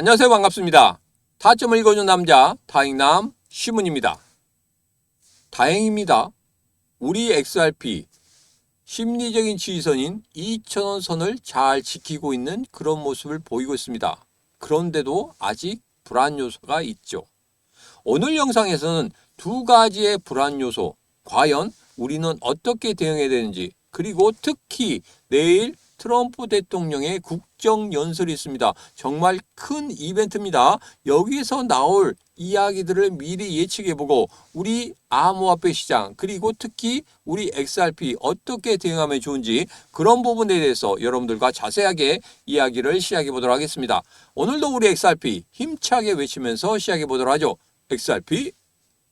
안녕하세요. 반갑습니다. 타점을 읽어준 남자 타익남 시문입니다. 다행입니다. 우리 XRP 심리적인 지지선인 2,000원 선을 잘 지키고 있는 그런 모습을 보이고 있습니다. 그런데도 아직 불안 요소가 있죠. 오늘 영상에서는 두 가지의 불안 요소, 과연 우리는 어떻게 대응해야 되는지, 그리고 특히 내일 트럼프 대통령의 국정연설이 있습니다. 정말 큰 이벤트입니다. 여기서 나올 이야기들을 미리 예측해보고 우리 암호화폐 시장, 그리고 특히 우리 XRP 어떻게 대응하면 좋은지 그런 부분에 대해서 여러분들과 자세하게 이야기를 시작해보도록 하겠습니다. 오늘도 우리 XRP 힘차게 외치면서 시작해보도록 하죠. XRP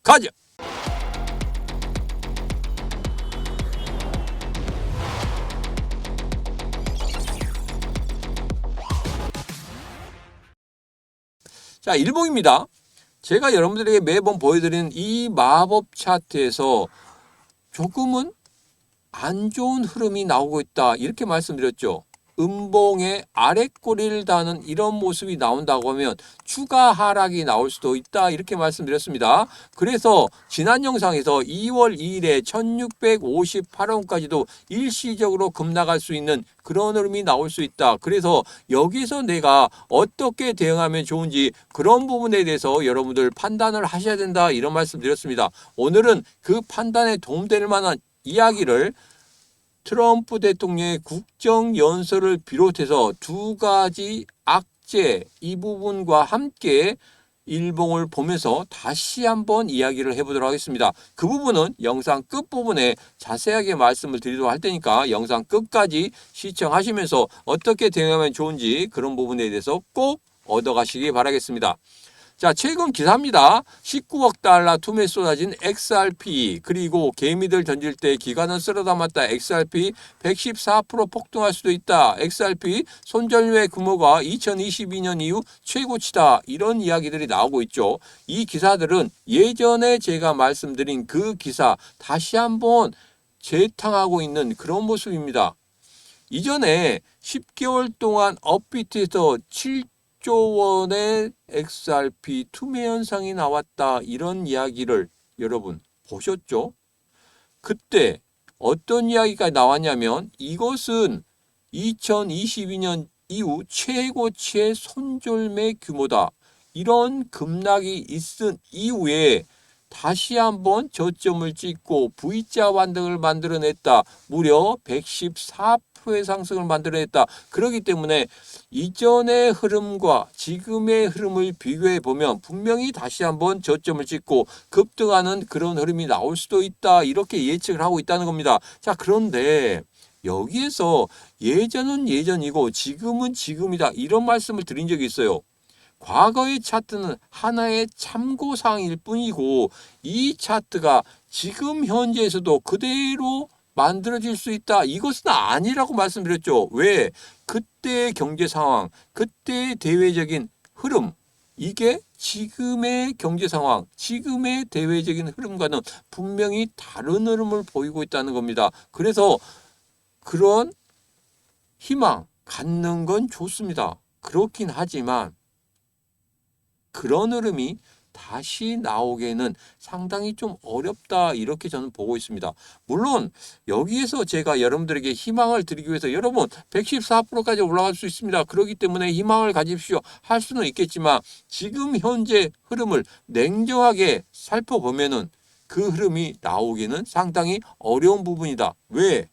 가자! 자, 일봉입니다. 제가 여러분들에게 매번 보여드리는 이 마법 차트에서 조금은 안 좋은 흐름이 나오고 있다, 이렇게 말씀드렸죠. 음봉의 아랫꼬리를 다는 이런 모습이 나온다고 하면 추가 하락이 나올 수도 있다, 이렇게 말씀드렸습니다. 그래서 지난 영상에서 2월 2일에 1658원까지도 일시적으로 급락할 수 있는 그런 흐름이 나올 수 있다. 그래서 여기서 내가 어떻게 대응하면 좋은지 그런 부분에 대해서 여러분들 판단을 하셔야 된다, 이런 말씀드렸습니다. 오늘은 그 판단에 도움될 만한 이야기를 트럼프 대통령의 국정연설을 비롯해서 두 가지 악재, 이 부분과 함께 일봉을 보면서 다시 한번 이야기를 해보도록 하겠습니다. 그 부분은 영상 끝부분에 자세하게 말씀을 드리도록 할 테니까 영상 끝까지 시청하시면서 어떻게 대응하면 좋은지 그런 부분에 대해서 꼭 얻어가시기 바라겠습니다. 자, 최근 기사입니다. 19억 달러 투매에 쏟아진 XRP, 그리고 개미들 던질 때 기관은 쓸어 담았다. XRP 114% 폭등할 수도 있다. XRP 손절매 규모가 2022년 이후 최고치다. 이런 이야기들이 나오고 있죠. 이 기사들은 예전에 제가 말씀드린 그 기사 다시 한번 재탕하고 있는 그런 모습입니다. 이전에 10개월 동안 업비트에서 7조 원의 XRP 투매 현상이 나왔다, 이런 이야기를 여러분 보셨죠? 그때 어떤 이야기가 나왔냐면 이것은 2022년 이후 최고치의 손절매 규모다. 이런 급락이 있은 이후에 다시 한번 저점을 찍고 V자 반등을 만들어냈다. 무려 114%의 상승을 만들어냈다. 그렇기 때문에 이전의 흐름과 지금의 흐름을 비교해 보면 분명히 다시 한번 저점을 찍고 급등하는 그런 흐름이 나올 수도 있다, 이렇게 예측을 하고 있다는 겁니다. 자, 그런데 여기에서 예전은 예전이고 지금은 지금이다, 이런 말씀을 드린 적이 있어요. 과거의 차트는 하나의 참고사항일 뿐이고 이 차트가 지금 현재에서도 그대로 만들어질 수 있다, 이것은 아니라고 말씀드렸죠. 왜? 그때의 경제 상황, 그때의 대외적인 흐름, 이게 지금의 경제 상황, 지금의 대외적인 흐름과는 분명히 다른 흐름을 보이고 있다는 겁니다. 그래서 그런 희망 갖는 건 좋습니다. 그렇긴 하지만 그런 흐름이 다시 나오기에는 상당히 좀 어렵다, 이렇게 저는 보고 있습니다. 물론 여기에서 제가 여러분들에게 희망을 드리기 위해서 여러분 114%까지 올라갈 수 있습니다, 그렇기 때문에 희망을 가집시오 할 수는 있겠지만 지금 현재 흐름을 냉정하게 살펴보면은 그 흐름이 나오기는 상당히 어려운 부분이다. 왜?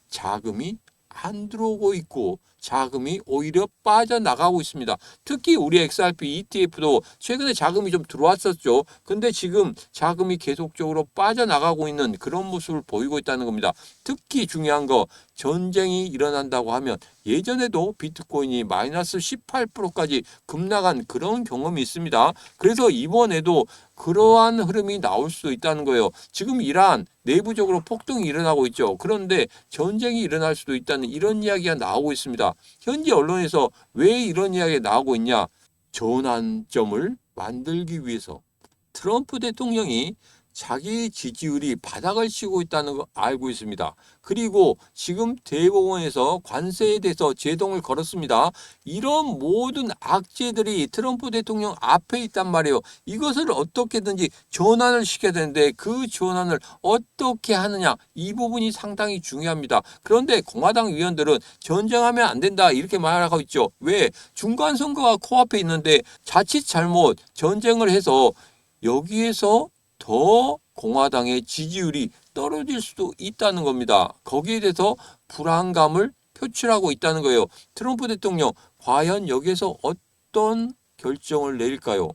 자금이 안 들어오고 있고 자금이 오히려 빠져나가고 있습니다. 특히 우리 XRP ETF도 최근에 자금이 좀 들어왔었죠. 근데 지금 자금이 계속적으로 빠져나가고 있는 그런 모습을 보이고 있다는 겁니다. 특히 중요한 거, 전쟁이 일어난다고 하면 예전에도 비트코인이 마이너스 18%까지 급락한 그런 경험이 있습니다. 그래서 이번에도 그러한 흐름이 나올 수도 있다는 거예요. 지금 이란 내부적으로 폭등이 일어나고 있죠. 그런데 전쟁이 일어날 수도 있다는 이런 이야기가 나오고 있습니다. 현지 언론에서 왜 이런 이야기가 나오고 있냐? 전환점을 만들기 위해서 트럼프 대통령이 자기 지지율이 바닥을 치고 있다는 거 알고 있습니다. 그리고 지금 대법원에서 관세에 대해서 제동을 걸었습니다. 이런 모든 악재들이 트럼프 대통령 앞에 있단 말이에요. 이것을 어떻게든지 전환을 시켜야 되는데 그 전환을 어떻게 하느냐, 이 부분이 상당히 중요합니다. 그런데 공화당 위원들은 전쟁하면 안 된다 이렇게 말하고 있죠. 왜? 중간선거가 코앞에 있는데 자칫 잘못 전쟁을 해서 여기에서 더 공화당의 지지율이 떨어질 수도 있다는 겁니다. 거기에 대해서 불안감을 표출하고 있다는 거예요. 트럼프 대통령 과연 여기에서 어떤 결정을 내릴까요?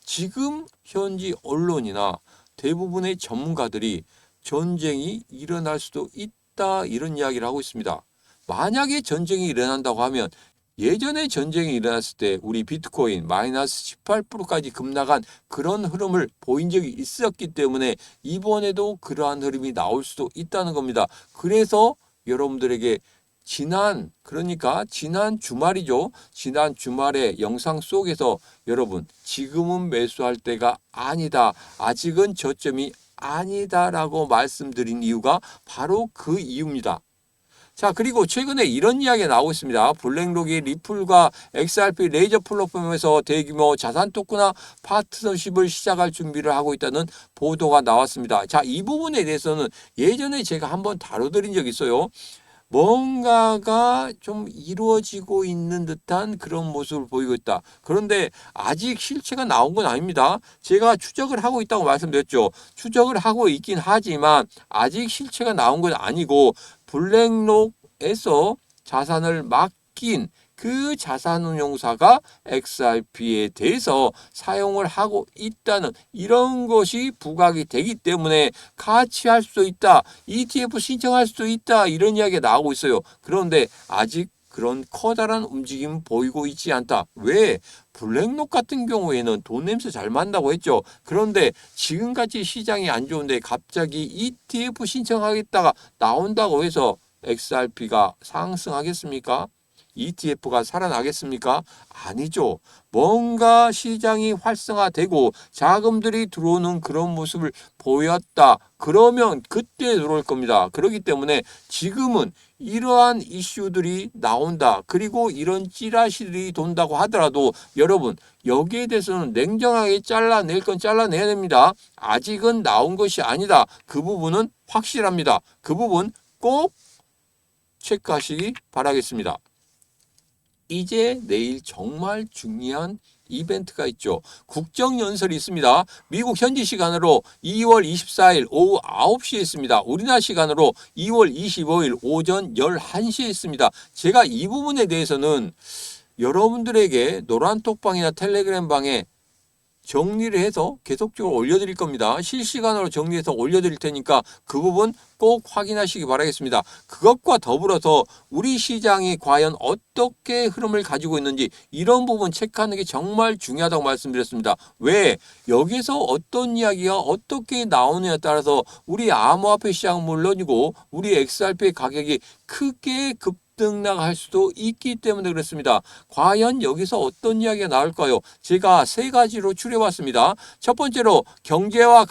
지금 현지 언론이나 대부분의 전문가들이 전쟁이 일어날 수도 있다 이런 이야기를 하고 있습니다. 만약에 전쟁이 일어난다고 하면 예전에 전쟁이 일어났을 때 우리 비트코인 마이너스 18%까지 급락한 그런 흐름을 보인 적이 있었기 때문에 이번에도 그러한 흐름이 나올 수도 있다는 겁니다. 그래서 여러분들에게 그러니까 지난 주말이죠. 지난 주말의 영상 속에서 여러분 지금은 매수할 때가 아니다. 아직은 저점이 아니다라고 말씀드린 이유가 바로 그 이유입니다. 자, 그리고 최근에 이런 이야기가 나오고 있습니다. 블랙록이 리플과 XRP 레이저 플랫폼에서 대규모 자산 토크나 파트너십을 시작할 준비를 하고 있다는 보도가 나왔습니다. 자, 이 부분에 대해서는 예전에 제가 한번 다뤄드린 적이 있어요. 뭔가가 좀 이루어지고 있는 듯한 그런 모습을 보이고 있다. 그런데 아직 실체가 나온 건 아닙니다. 제가 추적을 하고 있다고 말씀드렸죠. 추적을 하고 있긴 하지만 아직 실체가 나온 건 아니고 블랙록에서 자산을 맡긴 그 자산운용사가 XRP에 대해서 사용을 하고 있다는 이런 것이 부각이 되기 때문에 같이 할 수도 있다. ETF 신청할 수도 있다. 이런 이야기가 나오고 있어요. 그런데 아직 그런 커다란 움직임 보이고 있지 않다. 왜? 블랙록 같은 경우에는 돈 냄새 잘 만다고 했죠. 그런데 지금같이 시장이 안 좋은데 갑자기 ETF 신청하겠다가 나온다고 해서 XRP가 상승하겠습니까? ETF가 살아나겠습니까? 아니죠. 뭔가 시장이 활성화되고 자금들이 들어오는 그런 모습을 보였다. 그러면 그때 들어올 겁니다. 그렇기 때문에 지금은 이러한 이슈들이 나온다. 그리고 이런 찌라시들이 돈다고 하더라도 여러분 여기에 대해서는 냉정하게 잘라낼 건 잘라내야 됩니다. 아직은 나온 것이 아니다. 그 부분은 확실합니다. 그 부분 꼭 체크하시기 바라겠습니다. 이제 내일 정말 중요한 이벤트가 있죠. 국정연설이 있습니다. 미국 현지 시간으로 2월 24일 오후 9시에 있습니다. 우리나라 시간으로 2월 25일 오전 11시에 있습니다. 제가 이 부분에 대해서는 여러분들에게 노란톡방이나 텔레그램 방에 정리를 해서 계속적으로 올려드릴 겁니다. 실시간으로 정리해서 올려드릴 테니까 그 부분 꼭 확인하시기 바라겠습니다. 그것과 더불어서 우리 시장이 과연 어떻게 흐름을 가지고 있는지 이런 부분 체크하는 게 정말 중요하다고 말씀드렸습니다. 왜? 여기서 어떤 이야기가 어떻게 나오느냐에 따라서 우리 암호화폐 시장은 물론이고 우리 XRP의 가격이 크게 급등락할 수도 있기 때문에 그렇습니다. 과연 여기서 어떤 이야기가 나올까요? 제가 세 가지로 추려봤습니다. 첫 번째로 경제와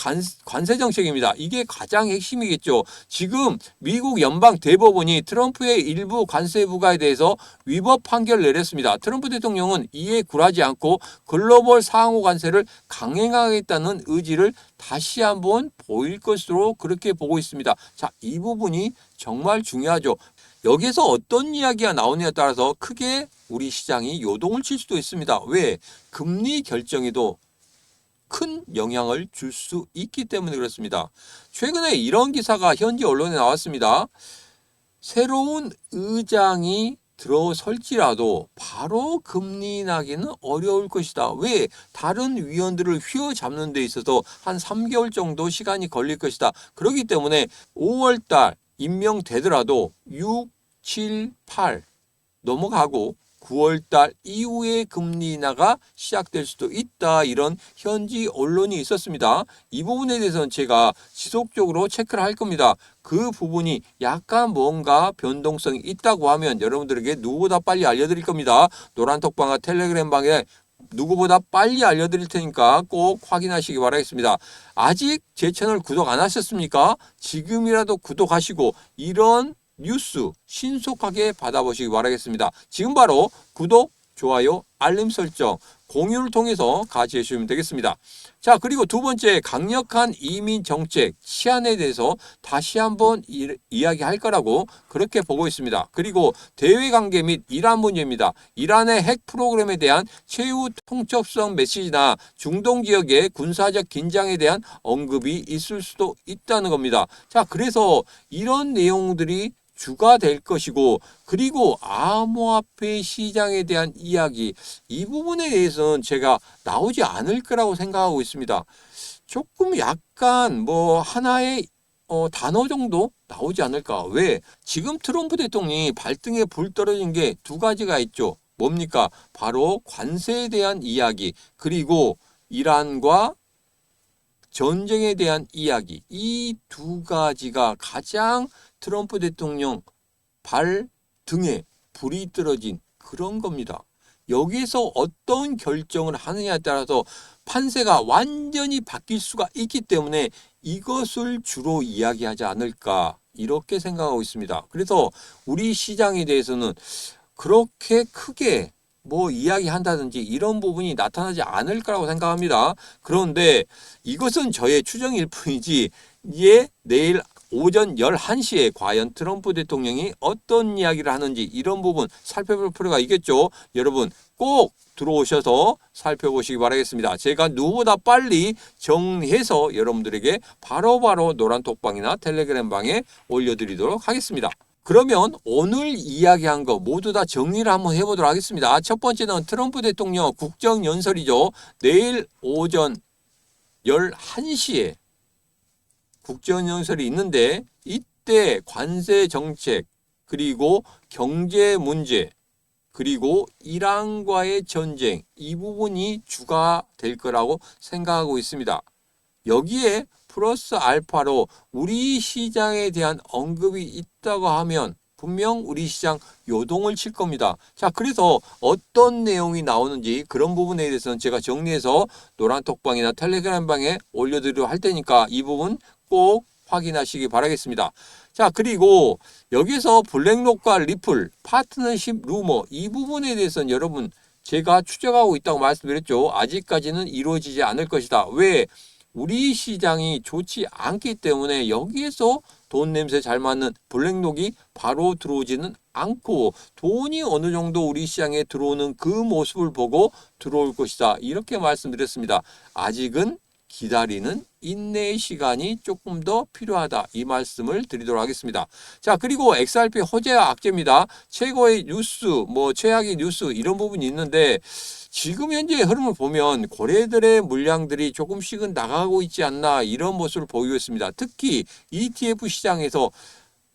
관세 정책입니다. 이게 가장 핵심이겠죠. 지금 미국 연방 대법원이 트럼프의 일부 관세 부과에 대해서 위법 판결을 내렸습니다. 트럼프 대통령은 이에 굴하지 않고 글로벌 상호 관세를 강행하겠다는 의지를 다시 한번 보일 것으로 그렇게 보고 있습니다. 자, 이 부분이 정말 중요하죠. 여기에서 어떤 이야기가 나오느냐에 따라서 크게 우리 시장이 요동을 칠 수도 있습니다. 왜? 금리 결정에도 큰 영향을 줄 수 있기 때문에 그렇습니다. 최근에 이런 기사가 현지 언론에 나왔습니다. 새로운 의장이 들어설지라도 바로 금리 인하기는 어려울 것이다. 왜? 다른 위원들을 휘어잡는 데 있어서 한 3개월 정도 시간이 걸릴 것이다. 그렇기 때문에 5월달 임명되더라도 6, 7, 8 넘어가고 9월달 이후에 금리 인하가 시작될 수도 있다. 이런 현지 언론이 있었습니다. 이 부분에 대해서는 제가 지속적으로 체크를 할 겁니다. 그 부분이 약간 뭔가 변동성이 있다고 하면 여러분들에게 누구보다 빨리 알려드릴 겁니다. 노란톡방과 텔레그램방에 누구보다 빨리 알려드릴 테니까 꼭 확인하시기 바라겠습니다. 아직 제 채널 구독 안 하셨습니까? 지금이라도 구독하시고 이런 뉴스 신속하게 받아보시기 바라겠습니다. 지금 바로 구독, 좋아요, 알림 설정, 공유를 통해서 같이 해주시면 되겠습니다. 자, 그리고 두 번째, 강력한 이민 정책, 치안에 대해서 다시 한번 이야기할 거라고 그렇게 보고 있습니다. 그리고 대외 관계 및 이란 문제입니다. 이란의 핵 프로그램에 대한 최후 통첩성 메시지나 중동 지역의 군사적 긴장에 대한 언급이 있을 수도 있다는 겁니다. 자, 그래서 이런 내용들이 주가 될 것이고, 그리고 암호화폐 시장에 대한 이야기, 이 부분에 대해서는 제가 나오지 않을 거라고 생각하고 있습니다. 조금 약간 뭐 하나의 단어 정도 나오지 않을까. 왜? 지금 트럼프 대통령이 발등에 불 떨어진 게 두 가지가 있죠. 뭡니까? 바로 관세에 대한 이야기, 그리고 이란과 전쟁에 대한 이야기, 이 두 가지가 가장 트럼프 대통령 발 등에 불이 떨어진 그런 겁니다. 여기서 어떤 결정을 하느냐에 따라서 판세가 완전히 바뀔 수가 있기 때문에 이것을 주로 이야기하지 않을까, 이렇게 생각하고 있습니다. 그래서 우리 시장에 대해서는 그렇게 크게 뭐 이야기한다든지 이런 부분이 나타나지 않을 거라고 생각합니다. 그런데 이것은 저의 추정일 뿐이지, 내일 오전 11시에 과연 트럼프 대통령이 어떤 이야기를 하는지 이런 부분 살펴볼 필요가 있겠죠. 여러분 꼭 들어오셔서 살펴보시기 바라겠습니다. 제가 누구보다 빨리 정리해서 여러분들에게 바로바로 노란톡방이나 텔레그램 방에 올려드리도록 하겠습니다. 그러면 오늘 이야기한 거 모두 다 정리를 한번 해보도록 하겠습니다. 첫 번째는 트럼프 대통령 국정연설이죠. 내일 오전 11시에 국정연설이 있는데, 이때 관세 정책, 그리고 경제 문제, 그리고 이란과의 전쟁, 이 부분이 주가 될 거라고 생각하고 있습니다. 여기에 플러스 알파로 우리 시장에 대한 언급이 있다고 하면 분명 우리 시장 요동을 칠 겁니다. 자, 그래서 어떤 내용이 나오는지 그런 부분에 대해서는 제가 정리해서 노란톡방이나 텔레그램 방에 올려드리도록 할 테니까 이 부분 꼭 확인하시기 바라겠습니다. 자, 그리고 여기서 블랙록과 리플, 파트너십 루머, 이 부분에 대해서는 여러분 제가 추적하고 있다고 말씀드렸죠. 아직까지는 이루어지지 않을 것이다. 왜? 우리 시장이 좋지 않기 때문에 여기에서 돈 냄새 잘 맞는 블랙록이 바로 들어오지는 않고, 돈이 어느 정도 우리 시장에 들어오는 그 모습을 보고 들어올 것이다, 이렇게 말씀드렸습니다. 아직은 기다리는 인내의 시간이 조금 더 필요하다, 이 말씀을 드리도록 하겠습니다. 자, 그리고 XRP 호재와 악재입니다. 최고의 뉴스, 뭐 최악의 뉴스, 이런 부분이 있는데, 지금 현재 흐름을 보면 거래들의 물량들이 조금씩은 나가고 있지 않나, 이런 모습을 보이고 있습니다. 특히 ETF 시장에서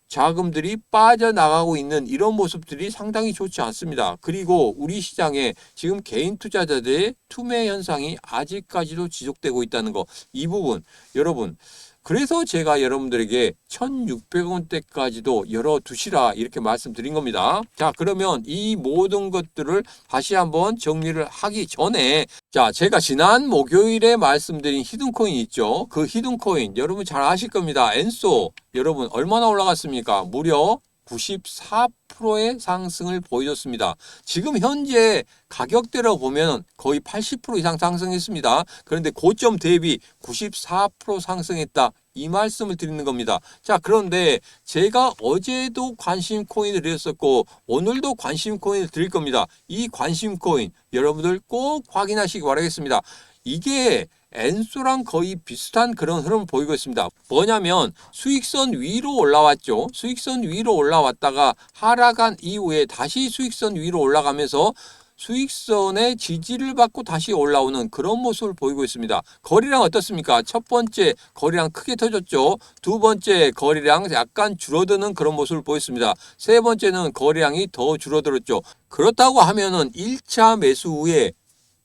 자금들이 빠져나가고 있는 이런 모습들이 상당히 좋지 않습니다. 그리고 우리 시장에 지금 개인 투자자들의 투매 현상이 아직까지도 지속되고 있다는 거, 이 부분 여러분, 그래서 제가 여러분들에게 1,600원대까지도 열어두시라 이렇게 말씀드린 겁니다. 자, 그러면 이 모든 것들을 다시 한번 정리를 하기 전에, 자, 제가 지난 목요일에 말씀드린 히든코인 있죠. 그 히든코인 여러분 잘 아실 겁니다. 엔소 여러분 얼마나 올라갔습니까? 무려 94%의 상승을 보여줬습니다. 지금 현재 가격대로 보면 거의 80% 이상 상승했습니다. 그런데 고점 대비 94% 상승했다, 이 말씀을 드리는 겁니다. 자, 그런데 제가 어제도 관심 코인을 드렸었고 오늘도 관심 코인을 드릴 겁니다. 이 관심 코인 여러분들 꼭 확인하시기 바라겠습니다. 이게 엔소랑 거의 비슷한 그런 흐름을 보이고 있습니다. 뭐냐면 수익선 위로 올라왔죠. 수익선 위로 올라왔다가 하락한 이후에 다시 수익선 위로 올라가면서 수익선의 지지를 받고 다시 올라오는 그런 모습을 보이고 있습니다. 거래량 어떻습니까? 첫 번째 거래량 크게 터졌죠. 두 번째 거래량 약간 줄어드는 그런 모습을 보였습니다. 세 번째는 거래량이 더 줄어들었죠. 그렇다고 하면은 1차 매수 후에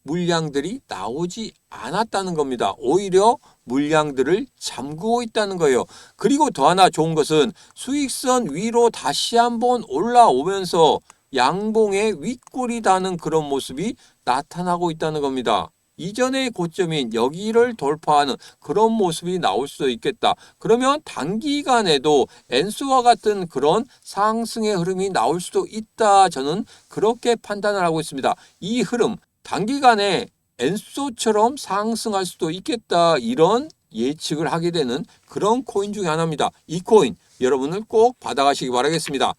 물량들이 나오지 않았다는 겁니다. 오히려 물량들을 잠그고 있다는 거예요. 그리고 더 하나 좋은 것은 수익선 위로 다시 한번 올라오면서 양봉의 윗골이 다는 그런 모습이 나타나고 있다는 겁니다. 이전의 고점인 여기를 돌파하는 그런 모습이 나올 수 있겠다. 그러면 단기간에도 엔수와 같은 그런 상승의 흐름이 나올 수도 있다. 저는 그렇게 판단을 하고 있습니다. 이 흐름 단기간에 엔소처럼 상승할 수도 있겠다. 이런 예측을 하게 되는 그런 코인 중에 하나입니다. 이 코인 여러분을 꼭 받아가시기 바라겠습니다.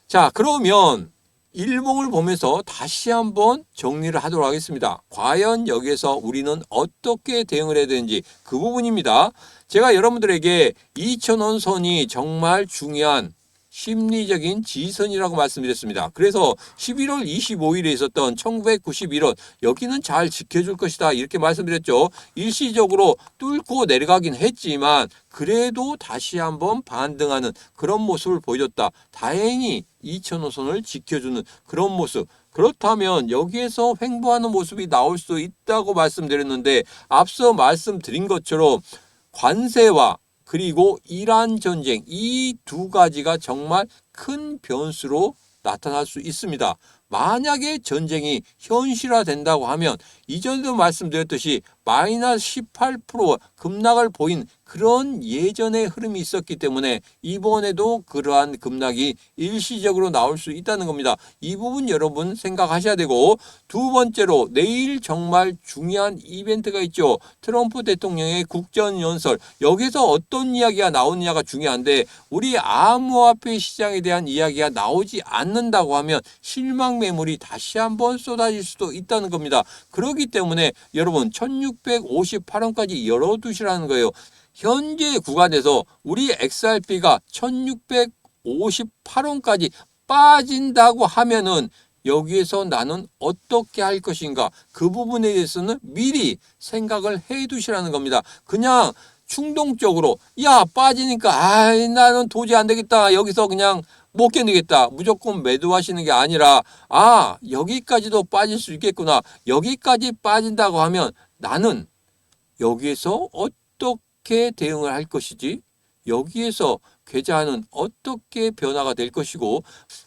자, 그러면 일봉을 보면서 다시 한번 정리를 하도록 하겠습니다. 과연 여기에서 우리는 어떻게 대응을 해야 되는지 그 부분입니다. 제가 여러분들에게 2,000원 선이 정말 중요한 심리적인 지선이라고 말씀드렸습니다. 그래서 11월 25일에 있었던 1991원 여기는 잘 지켜줄 것이다 이렇게 말씀드렸죠. 일시적으로 뚫고 내려가긴 했지만 그래도 다시 한번 반등하는 그런 모습을 보여줬다. 다행히 2,000원선을 지켜주는 그런 모습. 그렇다면 여기에서 횡보하는 모습이 나올 수 있다고 말씀드렸는데 앞서 말씀드린 것처럼 관세와 그리고 이란 전쟁 이 두 가지가 정말 큰 변수로 나타날 수 있습니다. 만약에 전쟁이 현실화된다고 하면 이전에도 말씀드렸듯이 마이너스 18% 급락을 보인 그런 예전의 흐름이 있었기 때문에 이번에도 그러한 급락이 일시적으로 나올 수 있다는 겁니다. 이 부분 여러분 생각하셔야 되고 두 번째로 내일 정말 중요한 이벤트가 있죠. 트럼프 대통령의 국정연설 여기서 어떤 이야기가 나오느냐가 중요한데 우리 암호화폐 시장에 대한 이야기가 나오지 않는다고 하면 실망 매물이 다시 한번 쏟아질 수도 있다는 겁니다. 그렇기 때문에 여러분 1658원까지 열어두시라는 거예요. 현재 구간에서 우리 XRP가 1658원까지 빠진다고 하면은 여기에서 나는 어떻게 할 것인가 그 부분에 대해서는 미리 생각을 해 두시라는 겁니다. 그냥 충동적으로 야 빠지니까 나는 도저히 안 되겠다 여기서 그냥 못 견디겠다 무조건 매도하시는 게 아니라 여기까지도 빠질 수 있겠구나 여기까지 빠진다고 하면 나는 여기에서 어떻게 대응을 할 것이지 여기에서 계좌는 어떻게 변화가 될 것이고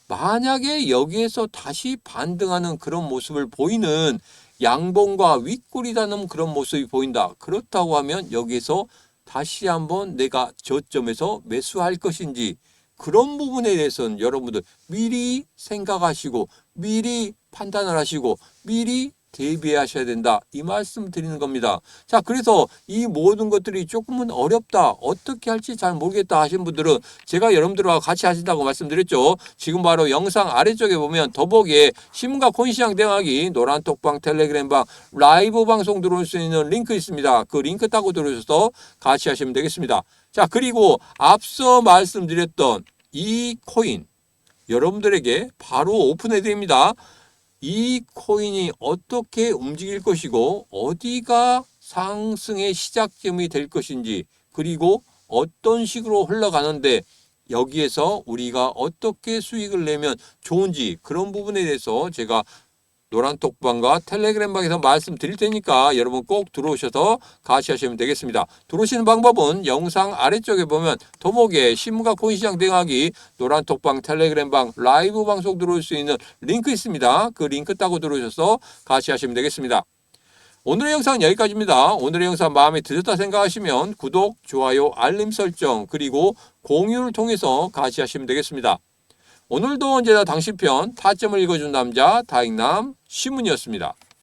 만약에 여기에서 다시 반등하는 그런 모습을 보이는 양봉과 윗골이라는 그런 모습이 보인다. 그렇다고 하면 여기에서 다시 한번 내가 저점에서 매수할 것인지 그런 부분에 대해서는 여러분들 미리 생각하시고 미리 판단을 하시고 미리 대비하셔야 된다. 이 말씀 드리는 겁니다. 자, 그래서 이 모든 것들이 조금은 어렵다. 어떻게 할지 잘 모르겠다 하신 분들은 제가 여러분들과 같이 하신다고 말씀드렸죠. 지금 바로 영상 아래쪽에 보면 더보기에 신문과 코인시장 대응하기 노란톡방 텔레그램방 라이브 방송 들어올 수 있는 링크 있습니다. 그 링크 타고 들어오셔서 같이 하시면 되겠습니다. 자, 그리고 앞서 말씀드렸던 이 코인 여러분들에게 바로 오픈해 드립니다. 이 코인이 어떻게 움직일 것이고 어디가 상승의 시작점이 될 것인지 그리고 어떤 식으로 흘러가는데 여기에서 우리가 어떻게 수익을 내면 좋은지 그런 부분에 대해서 제가 노란톡방과 텔레그램방에서 말씀드릴 테니까 여러분 꼭 들어오셔서 같이 하시면 되겠습니다. 들어오시는 방법은 영상 아래쪽에 보면 더보기에 신문과 코인시장 대응하기 노란톡방 텔레그램방 라이브 방송 들어올 수 있는 링크 있습니다. 그 링크 따고 들어오셔서 같이 하시면 되겠습니다. 오늘의 영상은 여기까지입니다. 오늘의 영상 마음에 드셨다 생각하시면 구독, 좋아요, 알림 설정 그리고 공유를 통해서 같이 하시면 되겠습니다. 오늘도 언제나 당신 편 타점을 읽어준 남자 다익남 신문이었습니다.